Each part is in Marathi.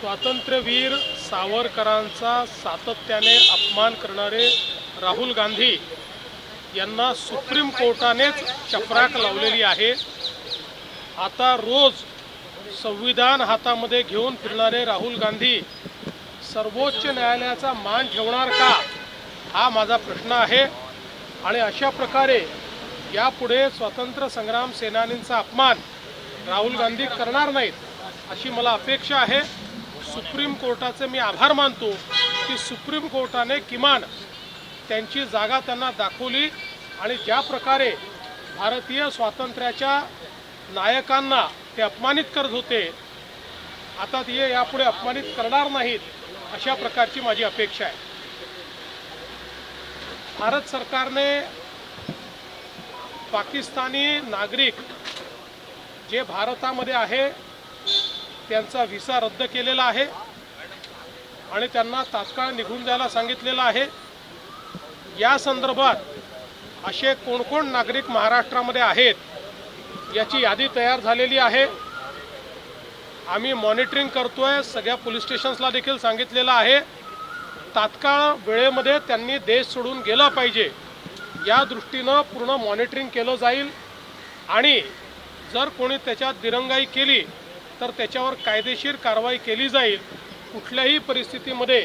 स्वातंत्र्यवीर सावरकरांचा सातत्याने अपमान करणारे राहुल गांधी यांना सुप्रीम कोर्टानेच चपराक लावलेली आहे। आता रोज संविधान हातामध्ये घेऊन फिरणारे राहुल गांधी सर्वोच्च न्यायालयाचा मान ठेवणार का, हा माझा प्रश्न आहे। आणि अशा प्रकारे यापुढे स्वातंत्र्य संग्राम सेनानींचा अपमान राहुल गांधी करणार नाहीत अशी मला अपेक्षा आहे। सुप्रीम कोर्टाचे मी आभार मानतो की सुप्रीम कोर्टाने किमान त्यांची जागा त्यांना दाखवली आणि ज्या प्रकारे भारतीय स्वातंत्र्याच्या नायकांना ते अपमानित करत होते, आता ते यापुढे अपमानित करणार नाहीत अशा प्रकारची माझी अपेक्षा आहे। भारत सरकारने पाकिस्तानी नागरिक जे भारतामध्ये आहे त्यांचा व्हिसा रद्द केलेला आहे आणि त्यांना तात्काळ निघून जायला सांगितलेलं आहे। या संदर्भात असे कोण नागरिक महाराष्ट्रामध्ये आहेत याची यादी तयार झालेली आहे। आम्ही मॉनिटरिंग करतोय, सगळ्या पोलीस स्टेशन्सला देखील सांगितलेलं आहे। तात्काळ वेळेमध्ये त्यांनी देश सोडून गेला पाहिजे या दृष्टीनं पूर्ण मॉनिटरिंग केलं जाईल आणि जर कोणी त्याच्यात दिरंगाई केली तर त्याच्यावर कायदेशीर कारवाई केली जाईल। कुठल्याही परिस्थितीमध्ये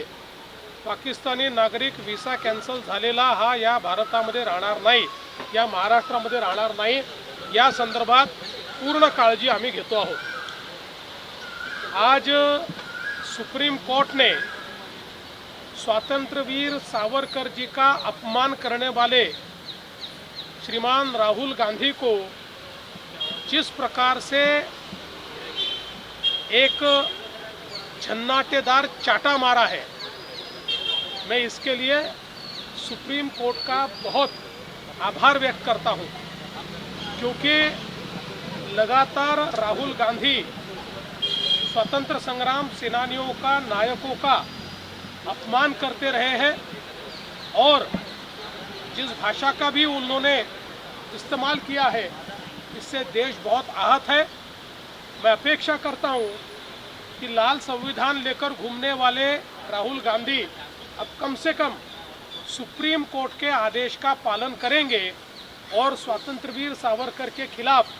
पाकिस्तानी नागरिक व्हिसा कॅन्सल झालेला हा या भारतामध्ये राहणार नाही, या महाराष्ट्रामध्ये राहणार नाही। या संदर्भात पूर्ण काळजी आम्ही घेतो आहोत। आज सुप्रीम कोर्ट ने स्वातंत्र्यवीर सावरकर जी का अपमान करने वाले श्रीमान राहुल गांधी को जिस प्रकार से एक झन्नाटेदार चाटा मारा है, मैं इसके लिए सुप्रीम कोर्ट का बहुत आभार व्यक्त करता हूं, क्योंकि लगातार राहुल गांधी स्वतंत्र संग्राम सेनानियों का, नायकों का अपमान करते रहे हैं और जिस भाषा का भी उन्होंने इस्तेमाल किया है इससे देश बहुत आहत है। मैं अपेक्षा करता हूं कि लाल संविधान लेकर घूमने वाले राहुल गांधी अब कम से कम सुप्रीम कोर्ट के आदेश का पालन करेंगे और स्वातंत्र्यवीर सावरकर के खिलाफ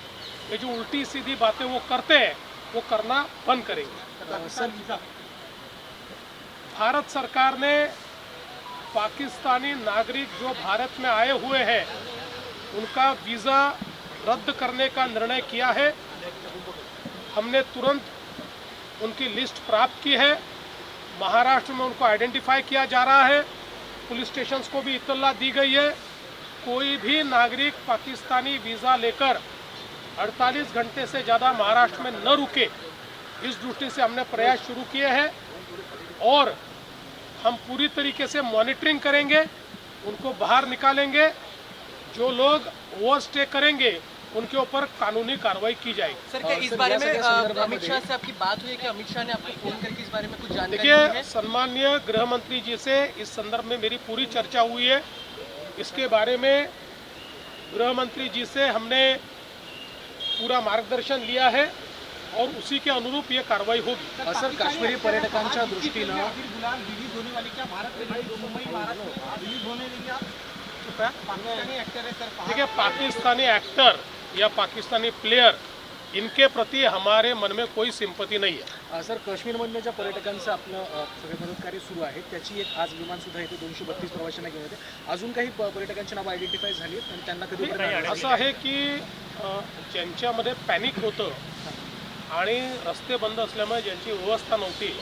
ये जो उल्टी सीधी बातें वो करते हैं वो करना बंद करेंगे। भारत सरकार ने पाकिस्तानी नागरिक जो भारत में आए हुए हैं उनका वीज़ा रद्द करने का निर्णय किया है। हमने तुरंत उनकी लिस्ट प्राप्त की है। महाराष्ट्र में उनको आइडेंटिफाई किया जा रहा है। पुलिस स्टेशंस को भी इत्तला दी गई है। कोई भी नागरिक पाकिस्तानी वीज़ा लेकर 48 घंटे से ज़्यादा महाराष्ट्र में न रुके, इस दृष्टि से हमने प्रयास शुरू किए हैं और हम पूरी तरीके से मॉनिटरिंग करेंगे, उनको बाहर निकालेंगे। जो लोग ओवरस्टे करेंगे उनके ऊपर कानूनी कार्रवाई की जाएगी। सर, क्या इस बारे में अमित शाह से आपकी बात हुई है कि अमित शाह ने आपको फोन करके इस बारे में कुछ जानकारी दी है? देखिए, सम्माननीय गृह मंत्री जी से इस संदर्भ में मेरी पूरी चर्चा हुई है। इसके बारे में गृह मंत्री जी से हमने पूरा मार्गदर्शन लिया है और उसी के अनुरूप ये कार्रवाई होगी। सर, काश्मीरी पर्यटकांच्या दृष्टीनं देखिए, पाकिस्तानी एक्टर या पाकिस्तानी प्लेयर इनके प्रति हमारे मन में कोई सिंपत्ती नाही आहे। सर, काश्मीरमधल्या ज्या पर्यटकांचं आपलं सगळे मदतकार्य सुरू आहे त्याची एक आज विमान सुद्धा येते 232 प्रवाशांना घेऊन येते। अजून काही पर्यटकांची नावं आयडेंटिफाय झाली आहेत आणि त्यांना कधी असं आहे की ज्यांच्यामध्ये पॅनिक होतं आणि रस्ते बंद असल्यामुळे ज्यांची व्यवस्था नव्हती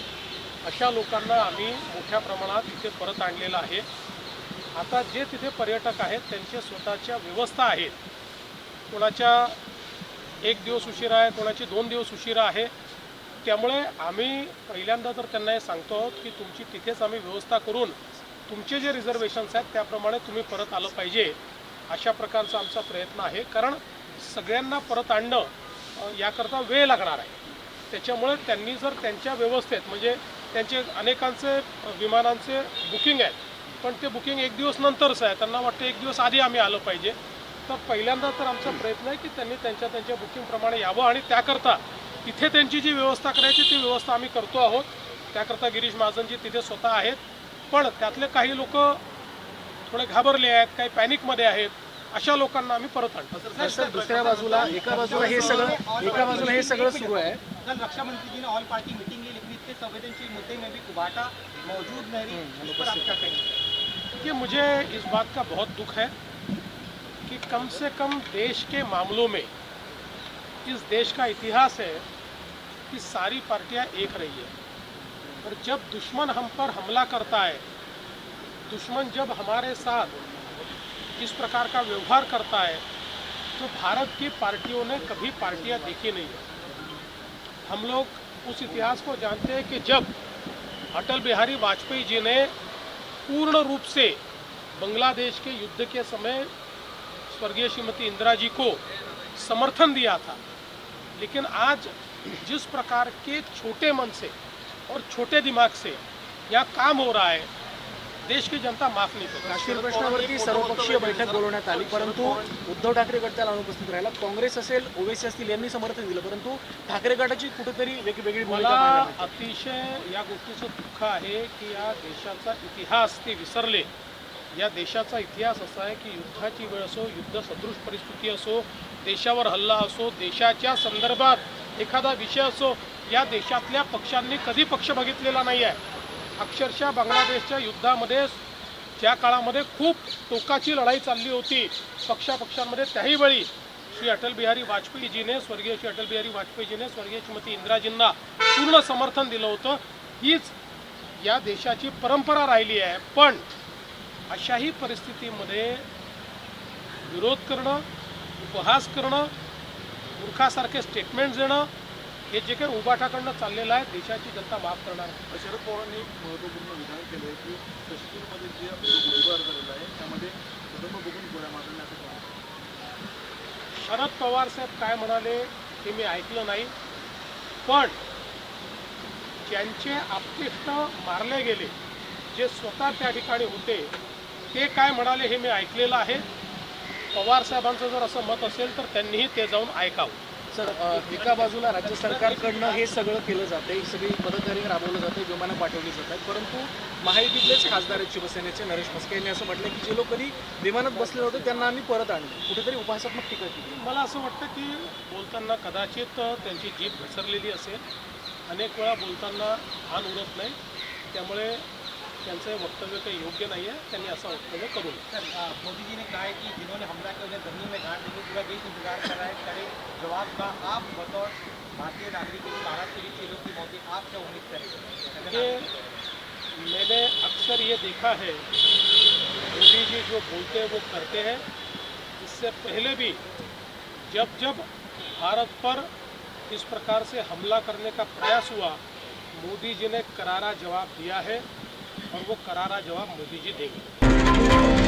अशा लोकांना आम्ही मोठ्या प्रमाणात इथे परत आणलेलं आहे। आता जे तिथे पर्यटक आहेत त्यांच्या स्वतःच्या व्यवस्था आहेत। कोणाच्या 1 दिवस उशिरा आहे, कोणाची 2 दिवस उशिरा आहे। त्यामुळे आम्ही पहिल्यांदा तर त्यांना हे सांगतो आहोत की तुमची तिथेच आम्ही व्यवस्था करून तुमचे जे रिझर्वेशन्स आहेत त्याप्रमाणे तुम्ही परत आलं पाहिजे, अशा प्रकारचा आमचा प्रयत्न आहे। कारण सगळ्यांना परत आणणं याकरता वेळ लागणार आहे। त्याच्यामुळे त्यांनी जर त्यांच्या व्यवस्थेत म्हणजे त्यांचे अनेकांचे विमानांचे बुकिंग आहेत पण ते बुकिंग 1 दिवस नंतरच आहे, त्यांना वाटतं 1 दिवस आधी आम्ही आलं पाहिजे। तर पहिल्यांदा तर आमचा प्रयत्न आहे की त्यांनी त्यांच्या बुकिंगप्रमाणे यावं आणि त्याकरता तिथे त्यांची जी व्यवस्था करायची ती व्यवस्था आम्ही करतो आहोत। त्याकरता गिरीश महाजनजी तिथे स्वतः आहेत, पण त्यातले काही लोक थोडे घाबरले आहेत, काही पॅनिकमध्ये आहेत, अशा लोकांना आम्ही परत आणतो. सर दुसऱ्या बाजूला एका बाजूला हे सगळं सुरू आहे. कल रक्षा मंत्री जी ने ऑल पार्टी मीटिंग ली, लेकिन इतने संवेदनशील मुद्दे में भी कुबाटा मौजूद नहीं रही, इस पर आप क्या कहेंगे? देखिए, मुझे इस बात का बहुत दुख है कि कम से कम देश के मामलों में इस देश का इतिहास है कि सारी पार्टियां एक रही है, और जब दुश्मन हम पर हमला करता है, दुश्मन जब हमारे साथ इस प्रकार का व्यवहार करता है, तो भारत की पार्टियों ने कभी पार्टियां देखी नहीं है। हम लोग उस इतिहास को जानते हैं कि जब अटल बिहारी वाजपेयी जी ने पूर्ण रूप से बांग्लादेश के युद्ध के समय स्वर्गीय श्रीमती इंदिरा जी को समर्थन दिया था, लेकिन आज जिस प्रकार के छोटे मन से और छोटे दिमाग से यहाँ काम हो रहा है, देश की जनता माफ नहीं करती. काश्मीर प्रश्नावरती सर्वपक्षीय बैठक बोलवण्यात आली, परंतु उद्धव ठाकरे गट त्याला अनुपस्थित राहिला. काँग्रेस असेल, ओवेसी असतील यांनी समर्थन दिलं, परंतु ठाकरे गटाची कुठेतरी वेगळी भूमिका मला पाहायला मिळते. अतिशय या गोष्टीचं दुःख आहे की या देशाचा इतिहास ते विसरले. या देशाचा इतिहास असा आहे की युद्धाची वेळ असो, युद्ध सदृश परिस्थिती असो, देशावर हल्ला असो, देशाच्या संदर्भात एखादा विषय असो, या देशातल्या पक्षांनी कधी पक्ष बघितलेला नाही आहे. अक्षरशः बांगलादेशच्या युद्धामध्ये ज्या काळामध्ये खूप टोकाची लढाई चालली होती पक्षापक्षांमध्ये, त्याही वेळी श्री अटल बिहारी वाजपेयीजीने, स्वर्गीय श्री अटल बिहारी वाजपेयीजीने स्वर्गीय श्रीमती इंदिराजींना पूर्ण समर्थन दिलं होतं. हीच या देशाची परंपरा राहिली आहे. पण अशाही परिस्थितीमध्ये विरोध करणं, उपहास करणं, मूर्खासारखे स्टेटमेंट देणं, हे जे काही उबाटाकडनं चाललेलं आहे, देशाची जनता माफ करणार नाही. शरद पवारांनी एक महत्त्वपूर्ण विधान केलं आहे की काश्मीरमध्ये जे गोळीबार झालेला आहे त्यामध्ये कदम बघून गोळ्या मारण्याचं काम. शरद पवार साहेब काय म्हणाले हे मी ऐकलं नाही, पण ज्यांचे आप्तेष्ट मारले गेले, जे स्वतः त्या ठिकाणी होते, ते काय म्हणाले हे मी ऐकलेलं आहे. पवार साहेबांचं जर असं मत असेल तर त्यांनीही ते जाऊन ऐकावं. सर एका बाजूला राज्य सरकारकडनं हे सगळं केलं जाते, सगळी मदतकार्य राबवलं जाते, विमानं पाठवली जातात, परंतु महायुतीतलेच खासदार आहेत शिवसेनेचे नरेश म्हस्के यांनी असं म्हटलं की जे लोक कधी विमानात बसले होते त्यांना आम्ही परत आणलं. कुठेतरी उपहासात्मक टीका केली. मला असं वाटतं की बोलताना कदाचित त्यांची जीभ घसरलेली असेल, अनेक वेळा बोलताना आन उडत नाही, त्यामुळे त्यांचं हे वक्तव्य काही योग्य नहीं है. त्यांनी असं वक्तव्य करू नये. सर मोदी जी ने कहा है कि जिन्होंने हमला किया उन्हें जमीन में गाड़ देंगे, पूरा देश इंतजार कर रहा है करे जवाब का. आप बतौर भारतीय नागरिक को 12 से 20 लोगों की मौत हुई, आप क्या उम्मीद करेंगे? ये मैंने अक्सर ये देखा है, मोदी जी जो बोलते हैं वो करते हैं. इससे पहले भी जब जब भारत पर इस प्रकार से हमला करने का प्रयास हुआ, मोदी जी ने करारा जवाब दिया है, और वो करारा जवाब मोदी जी देंगे.